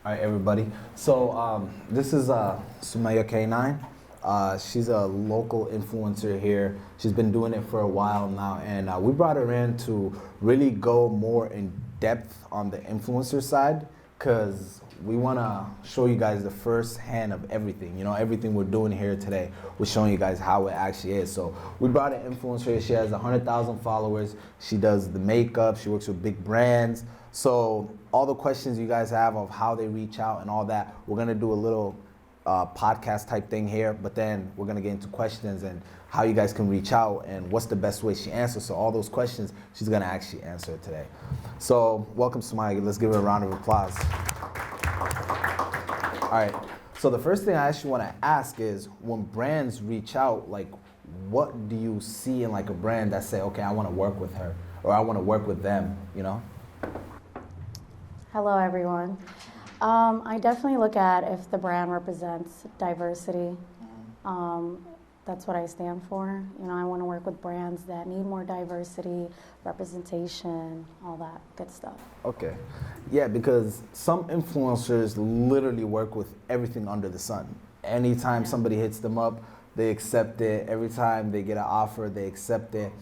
All right, everybody. So this is Sumaya Keynan. She's a local influencer here. She's been doing it for a while now, and we brought her in to really go more in depth on the influencer side, because we want to show you guys the first hand of everything. You know, everything we're doing here today, we're showing you guys how it actually is. So we brought an influencer. She has 100,000 followers. She does the makeup. She works with big brands. So all the questions you guys have of how they reach out and all that, we're gonna do a little podcast type thing here, but then we're gonna get into questions and how you guys can reach out and what's the best way she answers. So all those questions, she's gonna actually answer today. So welcome, Sumaya. Let's give her a round of applause. All right, so the first thing I actually wanna ask is, when brands reach out, like, what do you see in like a brand that say, okay, I wanna work with her, or I wanna work with them, you know? Hello, everyone. I definitely look at if the brand represents diversity. That's what I stand for. You know, I want to work with brands that need more diversity, representation, all that good stuff. Okay. Yeah, because some influencers literally work with everything under the sun. Anytime somebody hits them up, they accept it. Every time they get an offer, they accept it.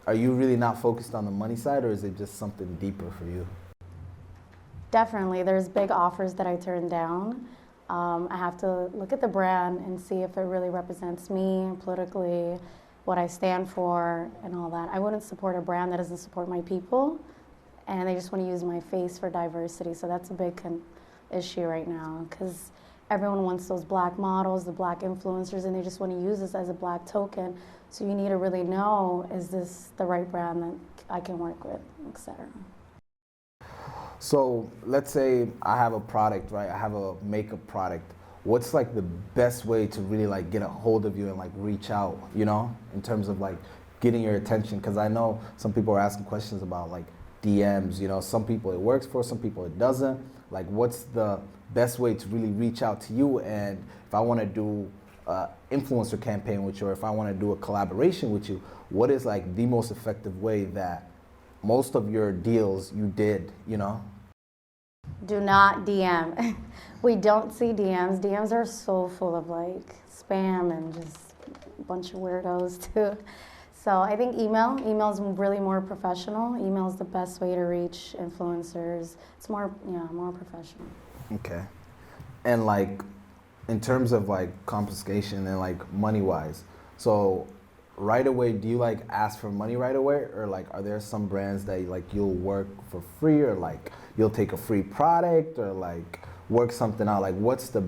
Are you really not focused on the money side, or is it just something deeper for you? Definitely, there's big offers that I turn down. I have to look at the brand and see if it really represents me politically, what I stand for, and all that. I wouldn't support a brand that doesn't support my people, and they just want to use my face for diversity. So that's a big issue right now, because everyone wants those black models, the black influencers, and they just want to use this as a black token. So you need to really know, is this the right brand that I can work with, etc. So let's say I have a product, right? I have a makeup product. What's like the best way to really like get a hold of you and like reach out, you know, in terms of like getting your attention? Because I know some people are asking questions about like DMs, you know, some people it works for, some people it doesn't. Like, what's the best way to really reach out to you? And if I want to do an influencer campaign with you, or if I want to do a collaboration with you, what is like the most effective way that most of your deals you did, you know? Do not DM. We don't see DMs. DMs are so full of like spam and just a bunch of weirdos too. So I think email is really more professional. Email is the best way to reach influencers. It's more professional. Okay. And like, in terms of like confiscation and like money wise, so right away, do you like ask for money right away, or like are there some brands that like you'll work for free, or like you'll take a free product, or like work something out? Like, what's the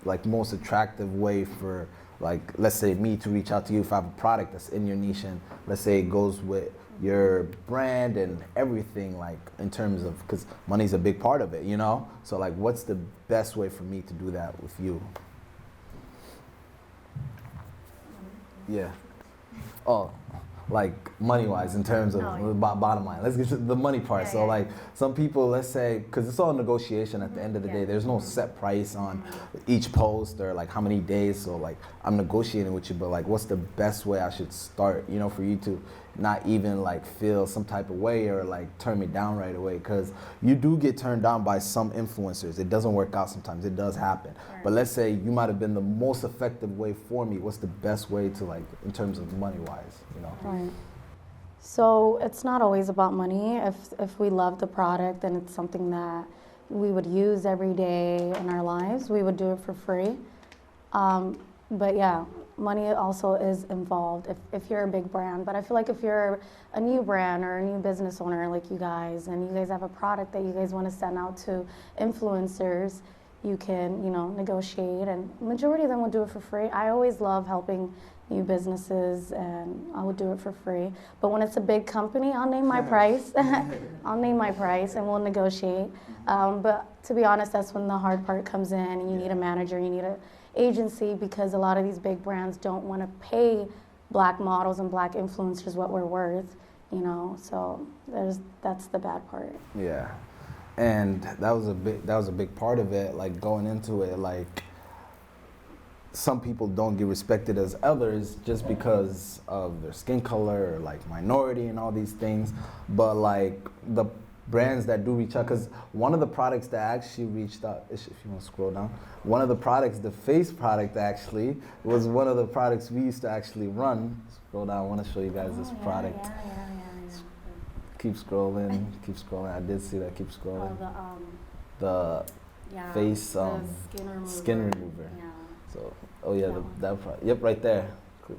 like most attractive way for like, let's say, me to reach out to you if I have a product that's in your niche, and let's say it goes with your brand and everything, like in terms of, because money's a big part of it, you know? So like, what's the best way for me to do that with you? Yeah. Oh, like money-wise, in terms of bottom line. Let's get to the money part. So like, some people, let's say, because it's all negotiation at the end of the day. There's no set price on each post or like how many days. So like, I'm negotiating with you, but like, what's the best way I should start, you know, for you to not even like feel some type of way or like turn me down right away? Because you do get turned down by some influencers. It doesn't work out sometimes. It does happen. But let's say you might have been the most effective way for me. What's the best way to like, in terms of money-wise, you know? Right. So it's not always about money. If we love the product and it's something that we would use every day in our lives, we would do it for free. But yeah, money also is involved if you're a big brand. But I feel like if you're a new brand or a new business owner like you guys, and you guys have a product that you guys want to send out to influencers, you can, you know, negotiate, and majority of them will do it for free. I always love helping new businesses, and I would do it for free. But when it's a big company, I'll name my price. I'll name my price and we'll negotiate. But to be honest, that's when the hard part comes in, and you need a manager, you need an agency, because a lot of these big brands don't want to pay black models and black influencers what we're worth, you know, so that's the bad part. Yeah. And that was a big part of it, like going into it, like some people don't get respected as others just because of their skin color or like minority and all these things. But like the brands that do reach out, because one of the products that actually reached out, if you want to scroll down, one of the products, the face product actually, was one of the products we used to actually run. Scroll down, I want to show you guys this product. Yeah. Keep scrolling, keep scrolling. I did see that, keep scrolling. Oh, The face the skin remover. Yeah. So, oh yeah, yep, right there,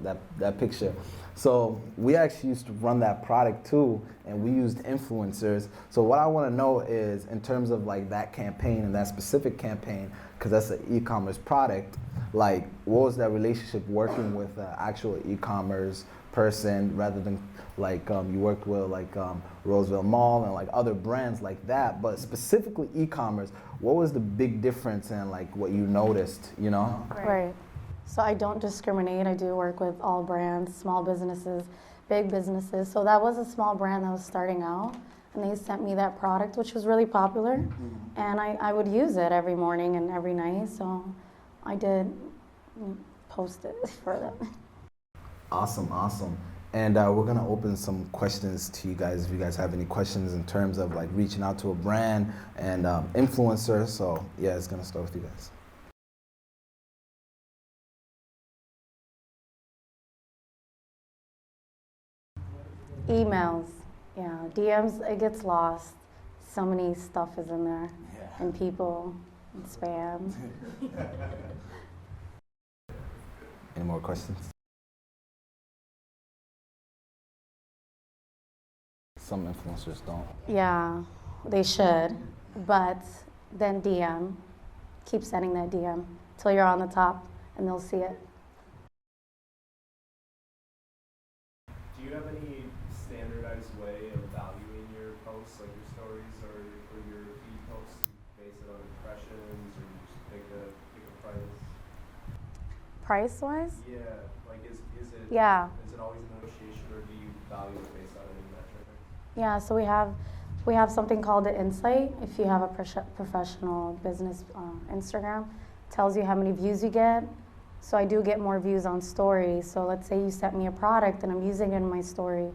that picture. So we actually used to run that product too, and we used influencers. So what I want to know is, in terms of like that campaign and that specific campaign, because that's an e-commerce product, like what was that relationship working with an actual e-commerce person rather than like you worked with like Roseville Mall and like other brands like that, but specifically e-commerce, what was the big difference in like what you noticed, you know? Right. So I don't discriminate. I do work with all brands, small businesses, big businesses. So that was a small brand that was starting out, and they sent me that product, which was really popular, and I would use it every morning and every night. So I did post it for them. Awesome. And we're gonna open some questions to you guys if you guys have any questions in terms of like reaching out to a brand and influencers. So yeah, it's gonna start with you guys. Emails, yeah, DMs, it gets lost. So many stuff is in there, and people, and spam. Any more questions? Some influencers don't. Yeah, they should, but then DM, keep sending that DM till you're on the top, and they'll see it. Do you have any standardized way of valuing your posts, like your stories or your feed posts? You base it on impressions, or you just pick a price? Price-wise? Yeah, like is it Yeah. Is it always a negotiation, or do you value it based on any metric? Yeah, so we have something called the insight. If you have a professional business Instagram, tells you how many views you get. So I do get more views on stories. So let's say you sent me a product and I'm using it in my story,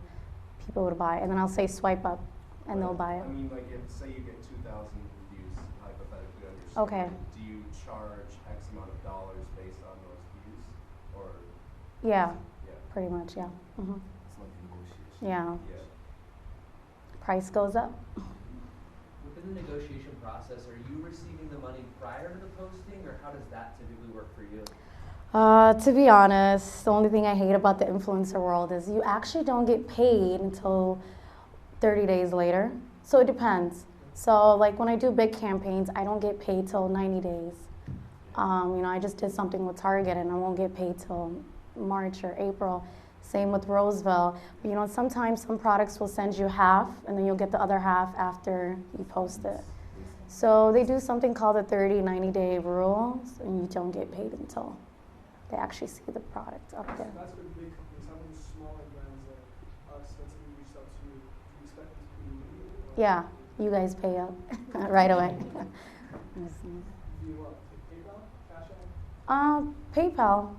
people would buy it. And then I'll say swipe up and they'll buy it. I mean, like if say you get 2,000 views hypothetically on your story, Okay. do you charge X amount of dollars based on those views, or? Yeah, Yeah. pretty much, yeah. Mm-hmm. It's like negotiation. Yeah, Yeah. price goes up. Within the negotiation process, are you receiving the money prior to the posting, or how does that typically work for you? To be honest, the only thing I hate about the influencer world is you actually don't get paid until 30 days later. So it depends. So like when I do big campaigns, I don't get paid till 90 days. I just did something with Target and I won't get paid till March or April. Same with Roseville. Sometimes some products will send you half and then you'll get the other half after you post it. So they do something called the 90-day rule, and you don't get paid until they actually see the product up there. That's for big companies. How many smaller brands that us that's going to reach out to you? Do you expect them to be immediate? Yeah, you guys pay up right away. Do you what? PayPal? Cash App? PayPal,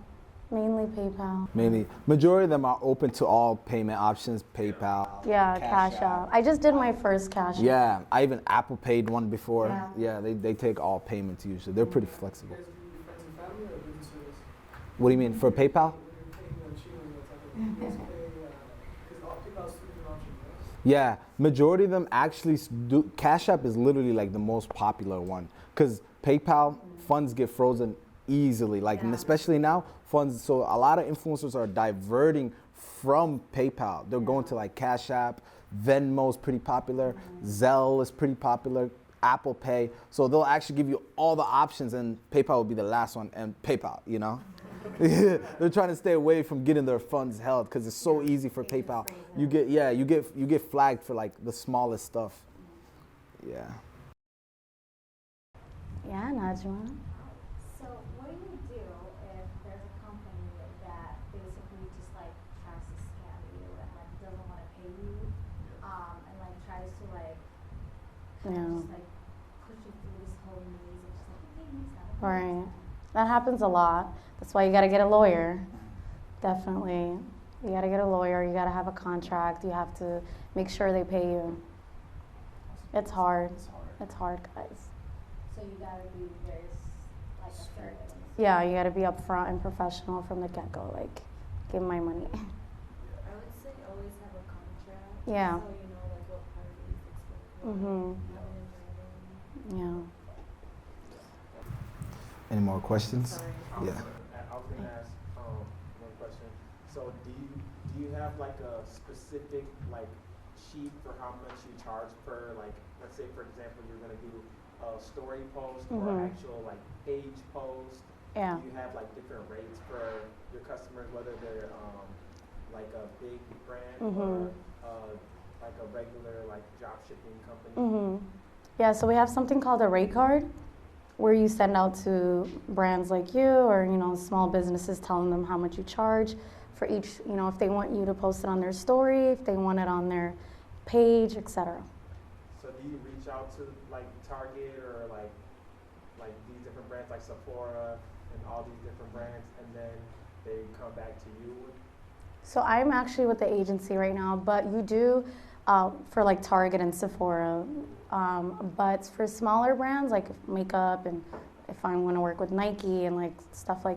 mainly PayPal. Mainly, majority of them are open to all payment options, PayPal. Yeah, Cash App. I just did my first Cash App. Yeah, I even Apple paid one before. Yeah. Yeah, they take all payments usually. They're pretty flexible. You guys do friends and family or business service? What do you mean, for PayPal? When you're paying them cheating, you guys pay, because PayPal's an option, right? Yeah, majority of them actually do. Cash App is literally like the most popular one, because PayPal funds get frozen easily, and especially now funds. So a lot of influencers are diverting from PayPal. They're going to like Cash App, Venmo's pretty popular, Zelle is pretty popular, Apple Pay. So they'll actually give you all the options, and PayPal will be the last one. And PayPal, they're trying to stay away from getting their funds held because it's so easy for PayPal. You get flagged for like the smallest stuff. Yeah. Yeah, Najma. So what do you do if there's a company that basically just like tries to scam you and like doesn't want to pay you, and like tries to like just like push you through this whole maze of just like, okay, next time. Right. That happens a lot. That's why you got to get a lawyer. Definitely. You got to get a lawyer. You got to have a contract. You have to make sure they pay you. It's hard. It's hard. It's hard, guys. So you gotta be very like assertive. Yeah, you got to be upfront and professional from the get-go. Like, give my money. I would say always have a contract. Yeah. So you know like what parties expect. Mhm. Yeah. Any more questions? Sorry. Yeah. I was gonna ask one question. So do you have like a specific like sheet for how much you charge per, like, let's say for example you're gonna do a story post or Mhm. actual like page post? Yeah. Do you have like different rates for your customers, whether they're like a big brand or like a regular like drop shipping company? Yeah, so we have something called a rate card where you send out to brands like you or, small businesses telling them how much you charge for each, if they want you to post it on their story, if they want it on their page, etc. So do you reach out to like Target or like these different brands like Sephora and all these different brands, and then they come back to you? So I'm actually with the agency right now, but you do for like Target and Sephora. But for smaller brands like makeup and if I want to work with Nike and like stuff like